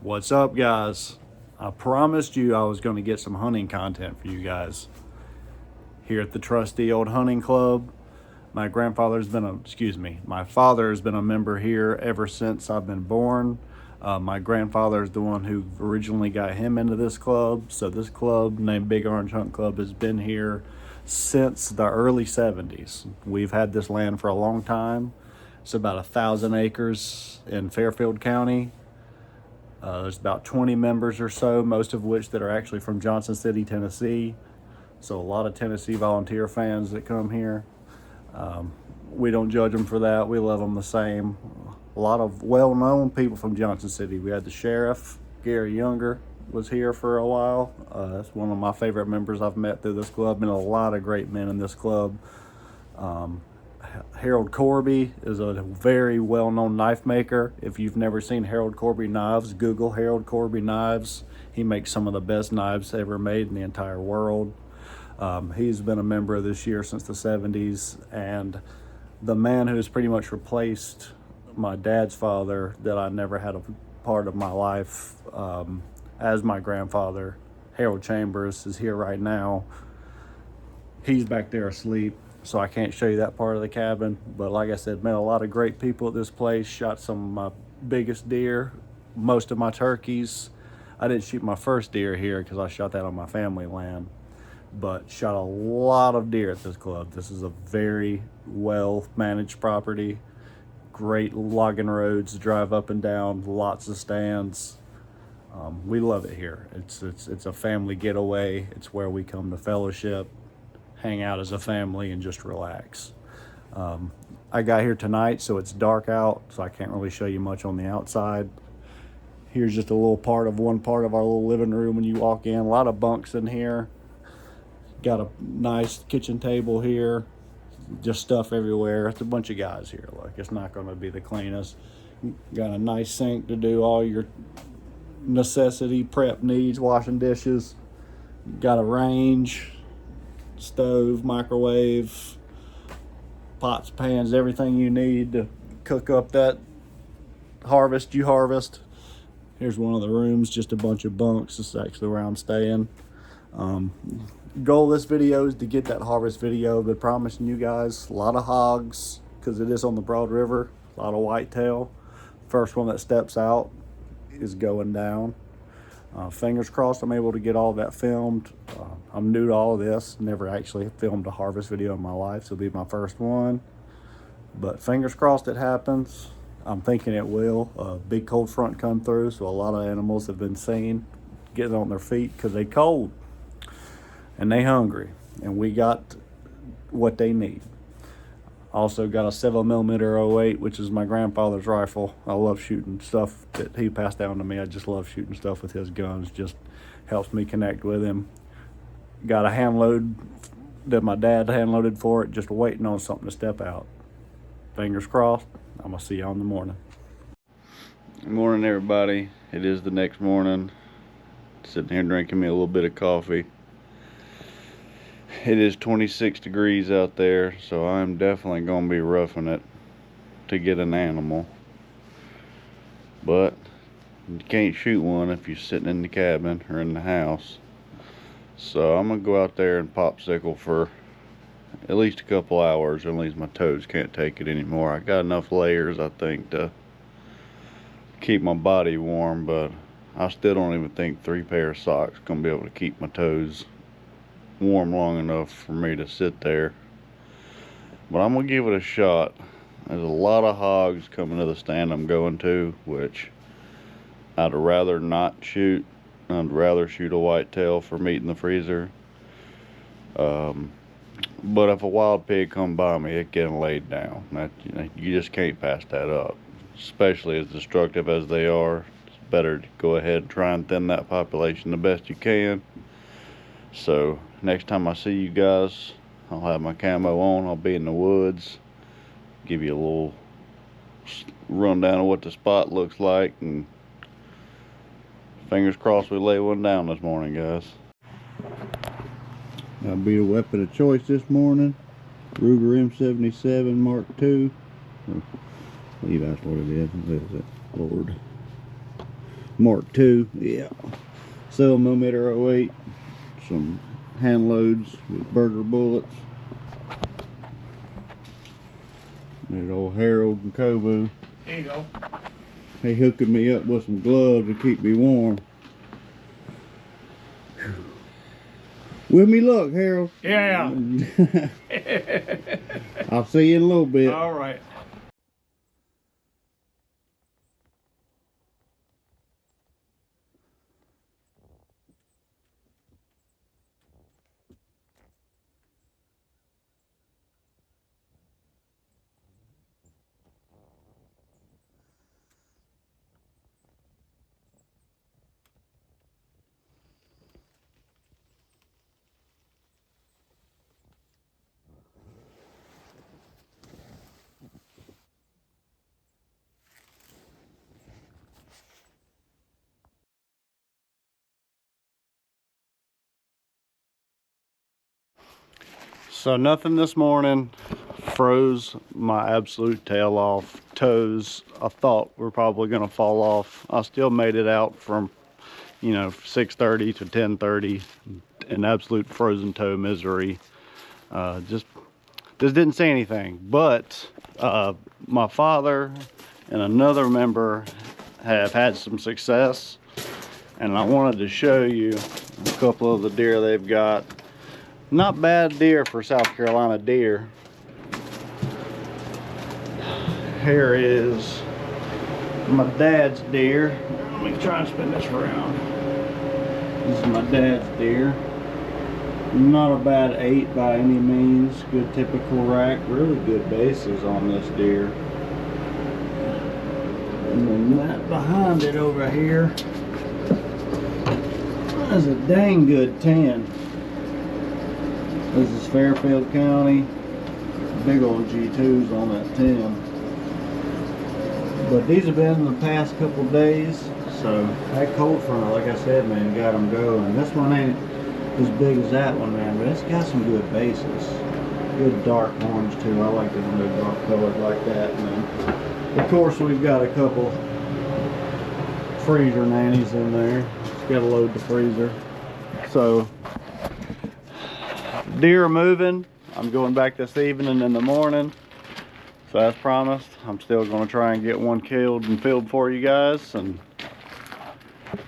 What's up, guys? I promised you I was going to get some hunting content for you guys here at the trusty old hunting club. My father's been a member here ever since I've been born. My grandfather is the one who originally got him into this club. So this club named Big Orange Hunt Club has been here since the early 70s. We've had this land for a long time. It's about 1,000 acres in Fairfield County. There's about 20 members or so, most of which that are actually from Johnson City, Tennessee. So a lot of Tennessee volunteer fans that come here. We don't judge them for that. We love them the same. A lot of well-known people from Johnson City. We had the sheriff, Gary Younger, was here for a while. That's one of my favorite members I've met through this club. Been a lot of great men in this club. Harold Corby is a very well-known knife maker. If you've never seen Harold Corby knives, Google Harold Corby knives. He makes some of the best knives ever made in the entire world. He's been a member this year since the 70s, and the man who's pretty much replaced my dad's father that I never had a part of my life as my grandfather, Harold Chambers, is here right now. He's back there asleep, so I can't show you that part of the cabin. But like I said, met a lot of great people at this place, shot some of my biggest deer, most of my turkeys. I didn't shoot my first deer here because I shot that on my family land, but shot a lot of deer at this club. This is a very well managed property, great logging roads to drive up and down, lots of stands. We love it here. It's a family getaway. It's where we come to fellowship, hang out as a family, and just relax. I got here tonight, so it's dark out, so I can't really show you much on the outside. Here's just a little one part of our little living room when you walk in. A lot of bunks in here. Got a nice kitchen table here. Just stuff everywhere. It's a bunch of guys here. Like, it's not going to be the cleanest. Got a nice sink to do all your necessity prep needs, washing dishes. Got a range, stove, microwave, pots, pans, everything you need to cook up that harvest you harvest. Here's one of the rooms, just a bunch of bunks. This is actually where I'm staying. Goal of this video is to get that harvest video. Been promising you guys a lot of hogs because it is on the Broad River. A lot of whitetail. First one that steps out is going down. Fingers crossed I'm able to get all that filmed. I'm new to all of this. Never actually filmed a harvest video in my life, so it'll be my first one. But fingers crossed it happens. I'm thinking it will. A big cold front come through, so a lot of animals have been seen getting on their feet because they cold and they hungry, and we got what they need. Also got a 7mm 08, which is my grandfather's rifle. I love shooting stuff that he passed down to me. I just love shooting stuff with his guns. Just helps me connect with him. Got a hand load that my dad hand loaded for it, just waiting on something to step out. Fingers crossed. I'm gonna see y'all in the morning. Good morning, everybody. It is the next morning. Sitting here drinking me a little bit of coffee. It is 26 degrees out there, so I'm definitely going to be roughing it to get an animal. But you can't shoot one if you're sitting in the cabin or in the house. So I'm going to go out there and popsicle for at least a couple hours, or at least my toes can't take it anymore. I got enough layers, I think, to keep my body warm, but I still don't even think 3 pair of socks is going to be able to keep my toes warm long enough for me to sit there. But I'm gonna give it a shot. There's a lot of hogs coming to the stand I'm going to, which I'd rather not shoot. I'd rather shoot a whitetail for meat in the freezer. But if a wild pig come by me, it getting laid down. You just can't pass that up, especially as destructive as they are. It's better to go ahead and try and thin that population the best you can. So next time I see you guys, I'll have my camo on. I'll be in the woods, give you a little rundown of what the spot looks like, and fingers crossed we lay one down this morning, guys. That'll be the weapon of choice this morning. Ruger M77 Mark II. I believe that's what it is. What is it? Lord. Mark II, yeah. 7mm 08. Some hand loads with burger bullets. That old Harold and Kobu. There you go. He hooking me up with some gloves to keep me warm. With me luck, Harold. Yeah. I'll see you in a little bit. All right. So nothing this morning. Froze my absolute tail off. Toes, I thought were probably gonna fall off. I still made it out from, you know, 6:30 to 10:30 in absolute frozen toe misery. Just didn't say anything. But my father and another member have had some success, and I wanted to show you a couple of the deer they've got. Not bad deer for South Carolina deer. Here is my dad's deer. Let me try and spin this around. This is my dad's deer. Not a bad 8 by any means. Good typical rack. Really good bases on this deer. And then that behind it over here is a dang good 10. This is Fairfield County. Big old G2s on that 10. But these have been the past couple days. So that cold front, like I said, man, got them going. This one ain't as big as that one, man, but it's got some good bases. Good dark orange too. I like it when they're dark colored like that. And then, of course, we've got a couple freezer nannies in there. Just got to load the freezer. So deer are moving. I'm going back this evening in the morning. So as promised, I'm still going to try and get one killed and filled for you guys. And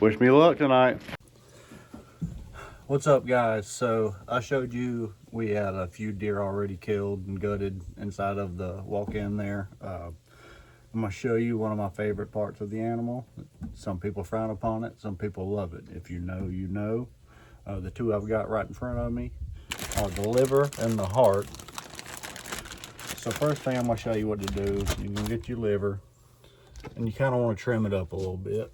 wish me luck tonight. What's up, guys? So I showed you we had a few deer already killed and gutted inside of the walk-in there. I'm going to show you one of my favorite parts of the animal. Some people frown upon it, some people love it. If you know, you know. The two I've got right in front of me are the liver and the heart. So first thing I'm going to show you what to do. You can get your liver and you kind of want to trim it up a little bit.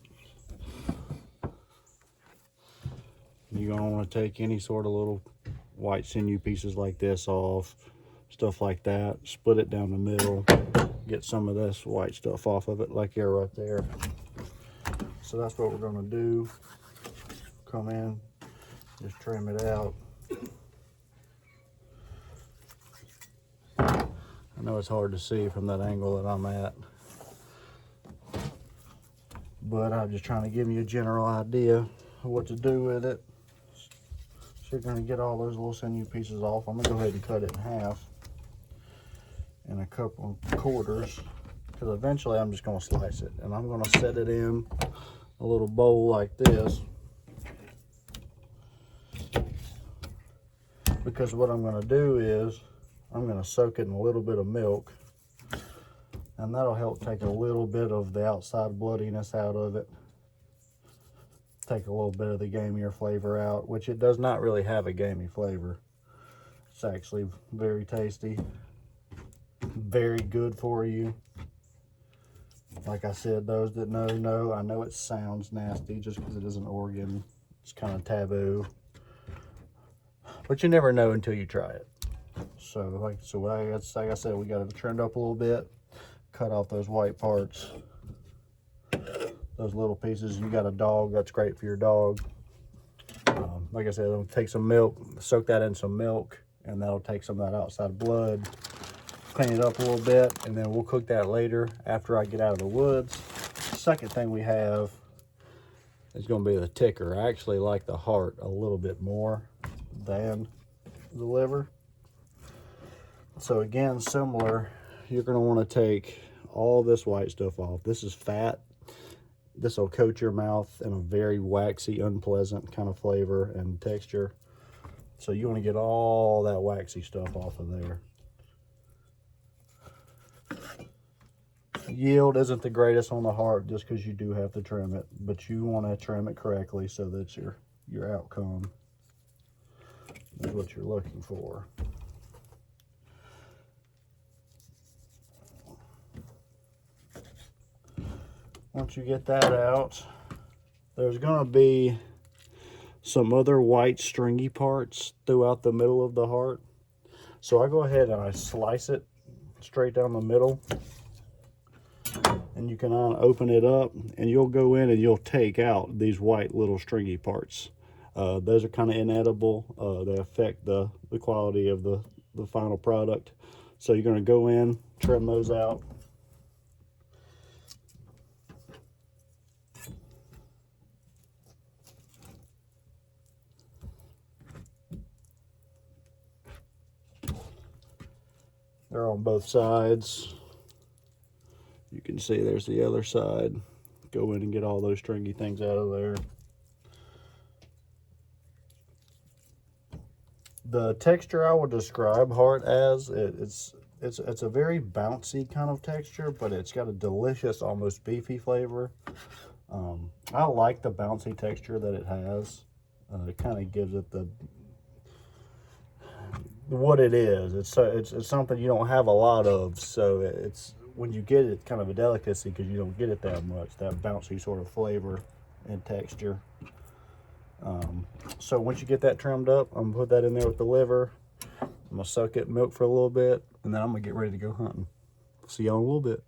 You're going to want to take any sort of little white sinew pieces like this off, stuff like that. Split it down the middle, get some of this white stuff off of it like there right there. So that's what we're going to do. Come in, just trim it out. I know it's hard to see from that angle that I'm at, but I'm just trying to give you a general idea of what to do with it. So you're going to get all those little sinew pieces off. I'm going to go ahead and cut it in half in a couple of quarters, because eventually I'm just going to slice it, and I'm going to set it in a little bowl like this, because what I'm going to do is I'm going to soak it in a little bit of milk, and that'll help take a little bit of the outside bloodiness out of it. Take a little bit of the gamier flavor out, which it does not really have a gamey flavor. It's actually very tasty, very good for you. Like I said, those that know, I know it sounds nasty just because it is an organ. It's kind of taboo, but you never know until you try it. So like I said, we got it trimmed up a little bit, cut off those white parts. Those little pieces. You got a dog, that's great for your dog. Like I said, I'm gonna take some milk, soak that in some milk, and that'll take some of that outside blood, clean it up a little bit, and then we'll cook that later after I get out of the woods. Second thing we have is going to be the ticker. I actually like the heart a little bit more than the liver. So again, similar, you're going to want to take all this white stuff off. This is fat. This will coat your mouth in a very waxy, unpleasant kind of flavor and texture. So you want to get all that waxy stuff off of there. Yield isn't the greatest on the heart just because you do have to trim it, but you want to trim it correctly so that your outcome is what you're looking for. Once you get that out, there's going to be some other white stringy parts throughout the middle of the heart. So I go ahead and I slice it straight down the middle. And you can open it up and you'll go in and you'll take out these white little stringy parts. Those are kind of inedible. They affect the quality of the final product. So you're going to go in, trim those out. They're on both sides. You can see there's the other side. Go in and get all those stringy things out of there. The texture I would describe heart as, it's a very bouncy kind of texture, but it's got a delicious, almost beefy flavor. I like the bouncy texture that it has. It kind of gives it what it is. It's something you don't have a lot of, so it's when you get it, kind of a delicacy because you don't get it that much, that bouncy sort of flavor and texture. So once you get that trimmed up, I'm gonna put that in there with the liver. I'm gonna soak it in milk for a little bit, and then I'm gonna get ready to go hunting. See y'all in a little bit.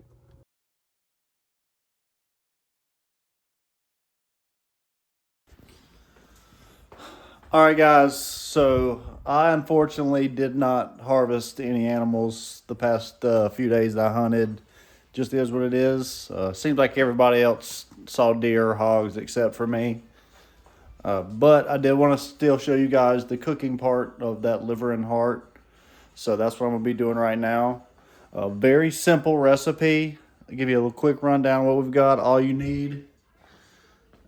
All right, guys, so I unfortunately did not harvest any animals the past few days that I hunted. Just is what it is. Seems like everybody else saw deer or hogs except for me. But I did want to still show you guys the cooking part of that liver and heart. So that's what I'm going to be doing right now. A very simple recipe. I'll give you a little quick rundown of what we've got. All you need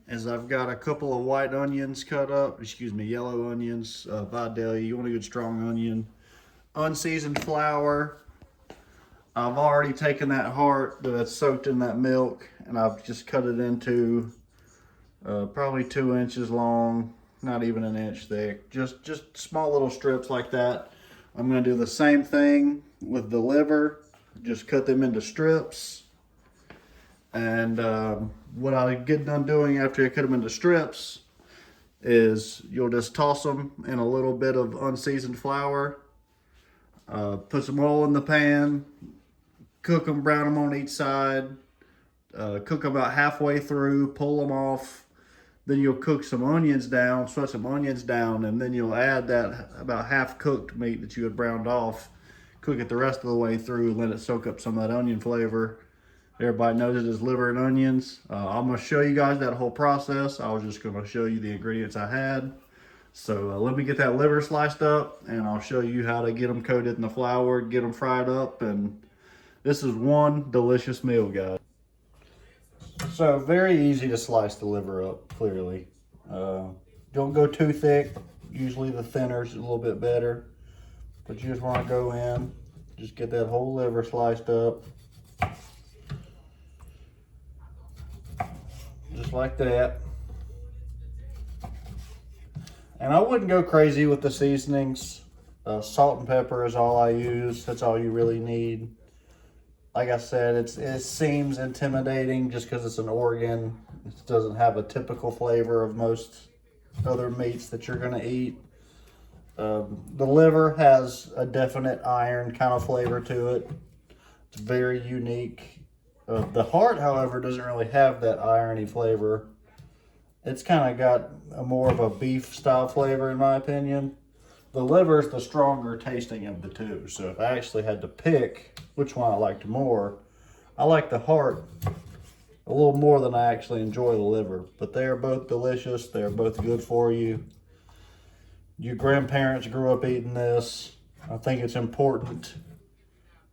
is I've got a couple of white onions cut up, yellow onions, Vidalia. You want a good strong onion. Unseasoned flour. I've already taken that heart that's soaked in that milk, and I've just cut it into probably 2 inches long, not even an inch thick. Just small little strips like that. I'm gonna do the same thing with the liver. Just cut them into strips. And what I get done doing after I cut them into strips is you'll just toss them in a little bit of unseasoned flour, put some oil in the pan, cook them, brown them on each side, cook them about halfway through, pull them off. Then you'll cook some onions down, sweat some onions down, and then you'll add that about half cooked meat that you had browned off, cook it the rest of the way through, let it soak up some of that onion flavor. Everybody knows it is liver and onions. I'm going to show you guys that whole process. I was just going to show you the ingredients I had. So let me get that liver sliced up, and I'll show you how to get them coated in the flour, get them fried up, and this is one delicious meal, guys. So very easy to slice the liver up, clearly. Don't go too thick. Usually the thinner is a little bit better. But you just want to go in, just get that whole liver sliced up. Just like that. And I wouldn't go crazy with the seasonings. Salt and pepper is all I use. That's all you really need. Like I said, it seems intimidating just because it's an organ. It doesn't have a typical flavor of most other meats that you're going to eat. The liver has a definite iron kind of flavor to it. It's very unique. The heart, however, doesn't really have that irony flavor. It's kind of got a more of a beef style flavor in my opinion. The liver is the stronger tasting of the two. So if I actually had to pick which one I liked more, I like the heart a little more than I actually enjoy the liver. But they are both delicious. They are both good for you. Your grandparents grew up eating this. I think it's important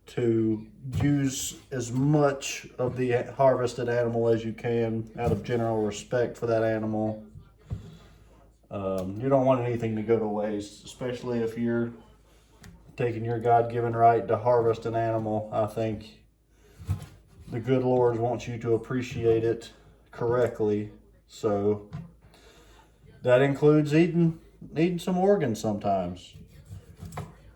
to use as much of the harvested animal as you can out of general respect for that animal. You don't want anything to go to waste, especially if you're taking your God-given right to harvest an animal. I think the good Lord wants you to appreciate it correctly. So that includes eating some organs sometimes.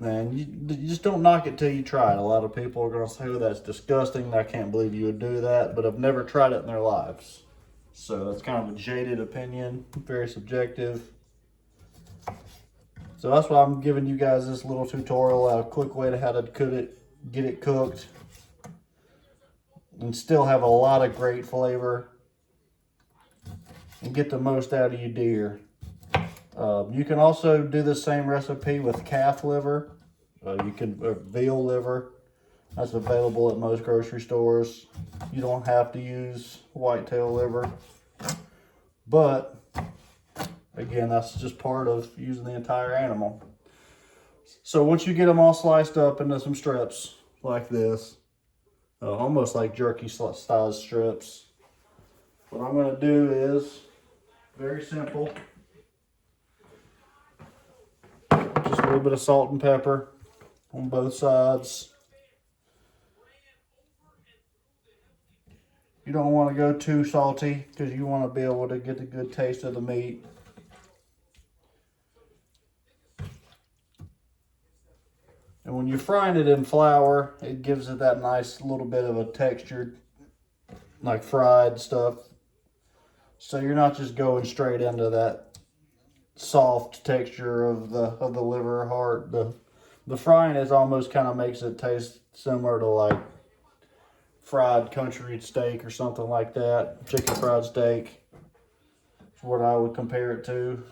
Man, you just don't knock it till you try it. A lot of people are going to say, oh, that's disgusting. I can't believe you would do that, but have never tried it in their lives. So that's kind of a jaded opinion, very subjective. So that's why I'm giving you guys this little tutorial, a quick way to how to cook it, get it cooked, and still have a lot of great flavor and get the most out of your deer. You can also do the same recipe with calf liver. Veal liver. That's available at most grocery stores. You don't have to use whitetail liver. But, again, that's just part of using the entire animal. So once you get them all sliced up into some strips like this, almost like jerky style strips, what I'm going to do is very simple. Just a little bit of salt and pepper on both sides. You don't want to go too salty because you want to be able to get a good taste of the meat. And when you're frying it in flour, it gives it that nice little bit of a texture, like fried stuff. So you're not just going straight into that soft texture of the liver heart. The frying is almost kind of makes it taste similar to like fried country steak or something like that. Chicken fried steak is what I would compare it to.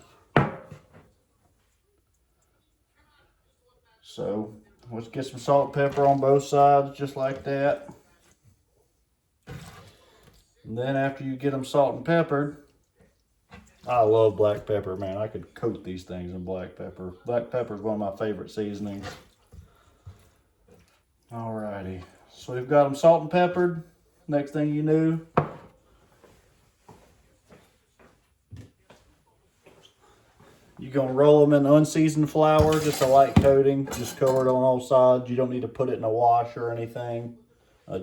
So let's get some salt and pepper on both sides just like that. And then after you get them salt and peppered, I love black pepper, man. I could coat these things in black pepper. Black pepper is one of my favorite seasonings. Alrighty, so we've got them salt and peppered. Next thing you knew, you're gonna roll them in unseasoned flour, just a light coating, just cover it on all sides. You don't need to put it in a wash or anything.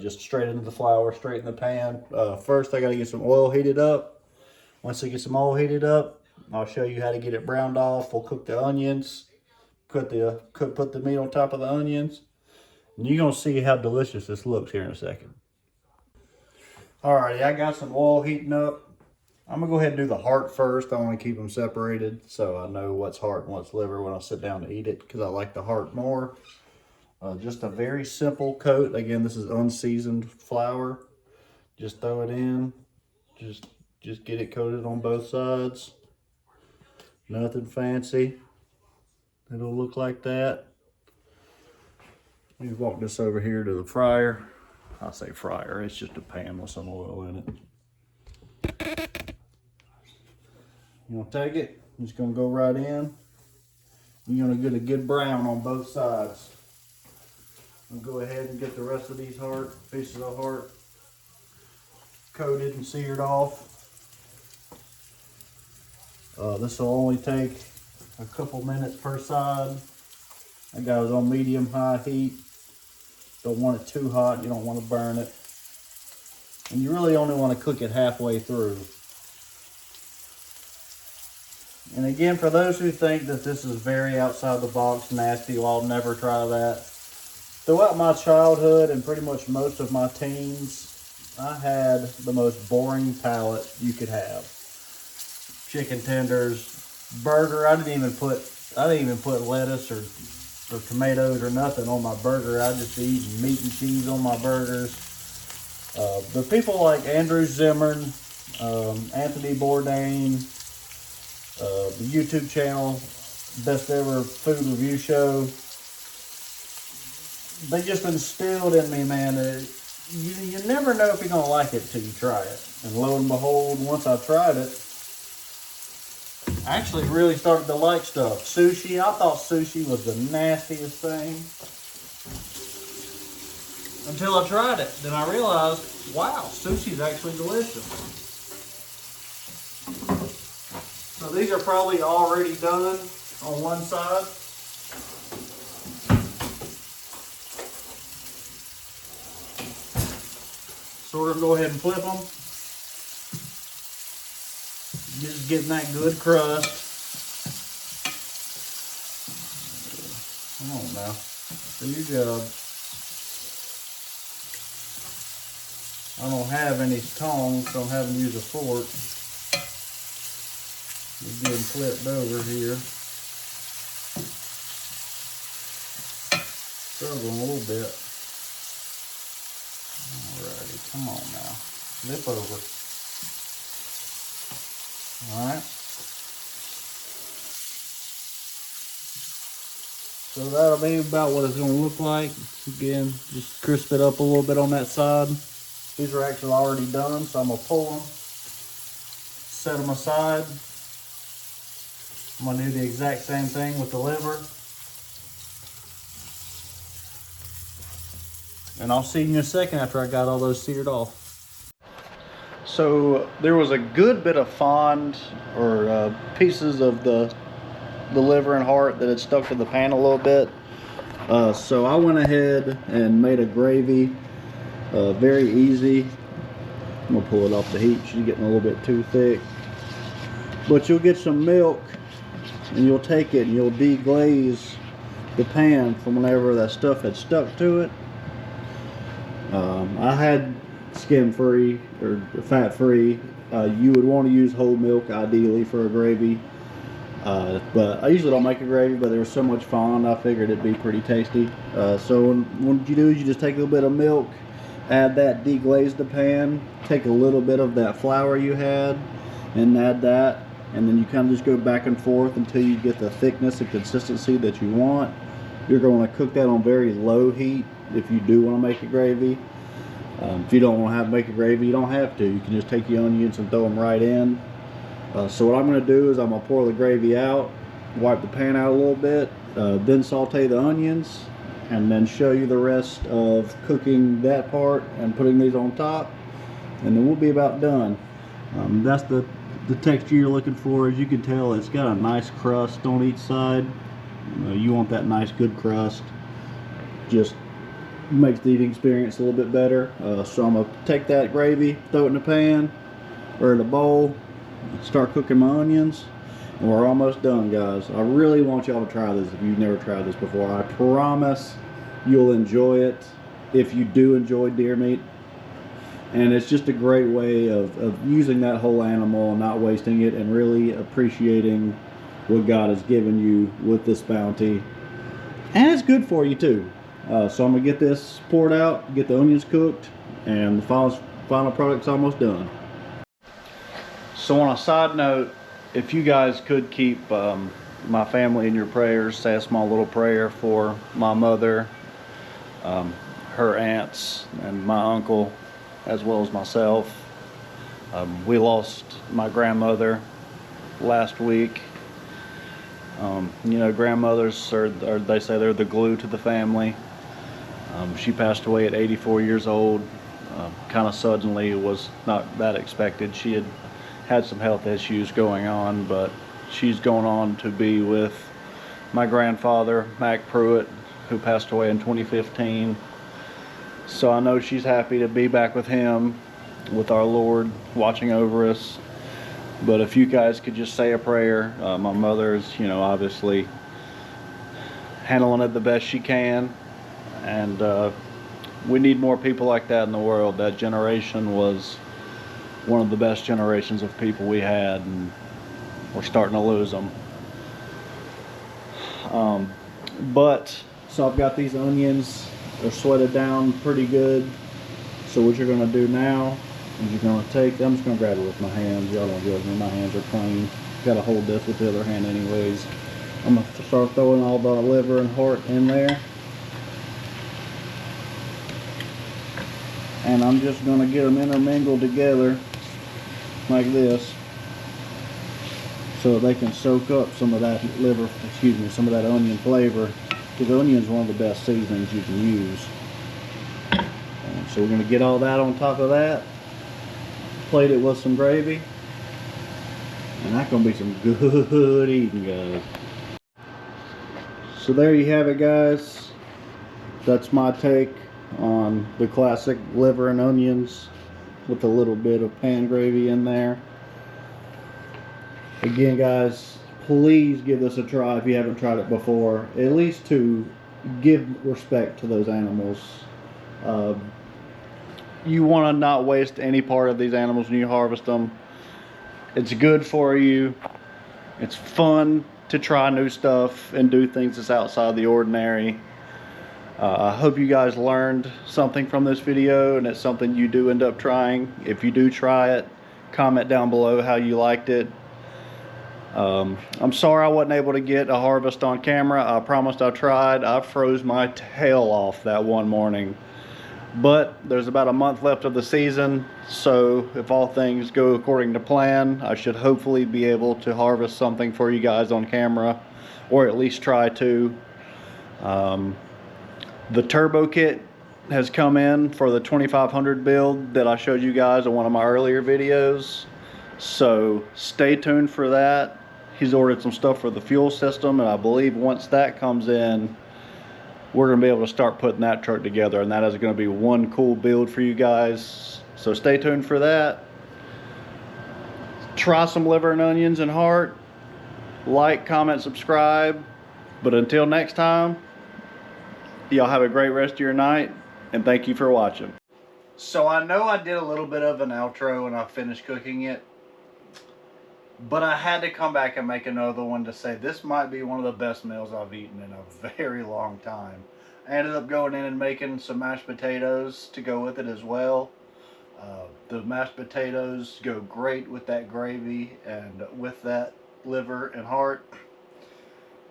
Just straight into the flour, straight in the pan. First, I gotta get some oil heated up. Once I get some oil heated up, I'll show you how to get it browned off. We'll cook the onions, put the meat on top of the onions, and you're gonna see how delicious this looks here in a second. Alrighty, I got some oil heating up. I'm gonna go ahead and do the heart first. I want to keep them separated so I know what's heart and what's liver when I sit down to eat it, because I like the heart more. Just a very simple coat. Again, this is unseasoned flour. Just throw it in. Just get it coated on both sides. Nothing fancy. It'll look like that. Let me walk this over here to the fryer. I say fryer, it's just a pan with some oil in it. You want to take it? I'm just going to go right in. You're going to get a good brown on both sides. I'll go ahead and get the rest of these pieces of heart coated and seared off. This will only take a couple minutes per side. I got it on medium-high heat. Don't want it too hot. You don't want to burn it. And you really only want to cook it halfway through. And again, for those who think that this is very outside the box, nasty, well, I'll never try that. Throughout my childhood and pretty much most of my teens, I had the most boring palate you could have. Chicken tenders, burger. I didn't even put lettuce or tomatoes or nothing on my burger. I just eat meat and cheese on my burgers. The people like Andrew Zimmern, Anthony Bourdain, the YouTube channel, Best Ever Food Review Show, they just instilled in me, man, you never know if you're gonna like it till you try it. And lo and behold, once I tried it, I actually really started to like stuff. Sushi, I thought sushi was the nastiest thing until I tried it. Then I realized, wow, sushi's actually delicious. So these are probably already done on one side. So we're gonna go ahead and flip them. Just getting that good crust. Come on now, do your job. I don't have any tongs, so I'm having to use a fork. We're getting flipped over here. Struggling a little bit. Alrighty, come on now. Flip over. Alright. So that'll be about what it's going to look like. Again, just crisp it up a little bit on that side. These are actually already done, so I'm going to pull them, set them aside. I'm going to do the exact same thing with the liver. And I'll see you in a second after I got all those seared off. So there was a good bit of fond or pieces of the liver and heart that had stuck to the pan a little bit. So I went ahead and made a gravy, very easy. I'm gonna pull it off the heat. She's getting a little bit too thick. But you'll get some milk and you'll take it and you'll deglaze the pan from whenever that stuff had stuck to it. I had skim free or fat free. You would want to use whole milk ideally for a gravy, but I usually don't make a gravy, but there was so much fond I figured it'd be pretty tasty. So what you do is you just take a little bit of milk, add that, deglaze the pan, take a little bit of that flour you had and add that, and then you kind of just go back and forth until you get the thickness and consistency that you want. You're going to cook that on very low heat if you do want to make a gravy. If you don't want to make a gravy, you don't have to. You can just take the onions and throw them right in. So what I'm going to do is I'm going to pour the gravy out, wipe the pan out a little bit, then saute the onions, and then show you the rest of cooking that part and putting these on top, and then we'll be about done. That's the texture you're looking for. As you can tell, it's got a nice crust on each side. You want that nice good crust. Just makes the eating experience a little bit better. So I'm gonna take that gravy, throw it in the pan or in a bowl, start cooking my onions, and we're almost done, guys. I really want y'all to try this if you've never tried this before. I promise you'll enjoy it if you do enjoy deer meat. And it's just a great way of using that whole animal and not wasting it, and really appreciating what God has given you with this bounty. And it's good for you too. So I'm gonna get this poured out, get the onions cooked, and the final product's almost done. So on a side note, if you guys could keep my family in your prayers, say a small little prayer for my mother, her aunts, and my uncle, as well as myself. We lost my grandmother last week. You know, grandmothers are they say they're the glue to the family. She passed away at 84 years old, kind of suddenly. It was not that expected. She had some health issues going on, but she's going on to be with my grandfather, Mac Pruitt, who passed away in 2015. So I know she's happy to be back with him, with our Lord watching over us. But if you guys could just say a prayer. My mother's, you know, obviously handling it the best she can, and we need more people like that in the world. That generation was one of the best generations of people we had, and we're starting to lose them. So I've got these onions. They're sweated down pretty good. So what you're going to do now is you're going to take, I'm just going to grab it with my hands. Y'all don't judge me, my hands are clean. Got to hold this with the other hand anyways. I'm going to start throwing all the liver and heart in there. and I'm just going to get them intermingled together like this so they can soak up some of that liver, excuse me, some of that onion flavor, because onion is one of the best seasonings you can use. And so we're going to get all that on top of that, plate it with some gravy, and that's going to be some good eating, guys. So there you have it, guys. That's my take on the classic liver and onions with a little bit of pan gravy in there. Again, guys, please give this a try if you haven't tried it before, at least to give respect to those animals. You want to not waste any part of these animals when you harvest them. It's good for you. It's fun to try new stuff and do things that's outside the ordinary. I hope you guys learned something from this video, and it's something you do end up trying. If you do try it, comment down below how you liked it. I'm sorry I wasn't able to get a harvest on camera. I promised I tried. I froze my tail off that one morning. But there's about a month left of the season, so if all things go according to plan, I should hopefully be able to harvest something for you guys on camera, or at least try to. The turbo kit has come in for the 2500 build that I showed you guys in one of my earlier videos, so stay tuned for that. He's ordered some stuff for the fuel system, and I believe once that comes in, we're going to be able to start putting that truck together, and that is going to be one cool build for you guys. So stay tuned for that. Try some liver and onions and heart. Like, comment, subscribe. But until next time, y'all have a great rest of your night, and thank you for watching. So I know I did a little bit of an outro when I finished cooking it, but I had to come back and make another one to say this might be one of the best meals I've eaten in a very long time. I ended up going in and making some mashed potatoes to go with it as well. The mashed potatoes go great with that gravy and with that liver and heart.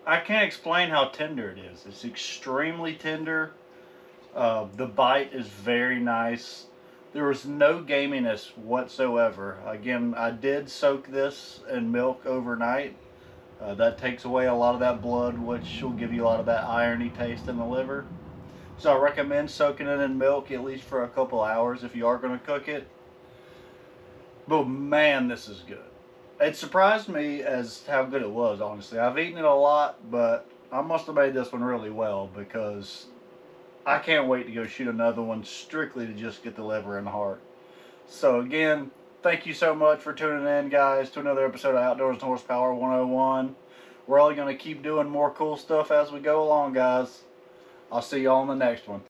I can't explain how tender it is. It's extremely tender. The bite is very nice. There was no gaminess whatsoever. Again, I did soak this in milk overnight. That takes away a lot of that blood, which will give you a lot of that irony taste in the liver. So I recommend soaking it in milk at least for a couple hours if you are going to cook it. But man, this is good. It surprised me as how good it was, honestly. I've eaten it a lot, but I must have made this one really well, because I can't wait to go shoot another one strictly to just get the liver and the heart. So again, thank you so much for tuning in, guys, to another episode of Outdoors and Horsepower 101. We're all going to keep doing more cool stuff as we go along, guys. I'll see y'all in the next one.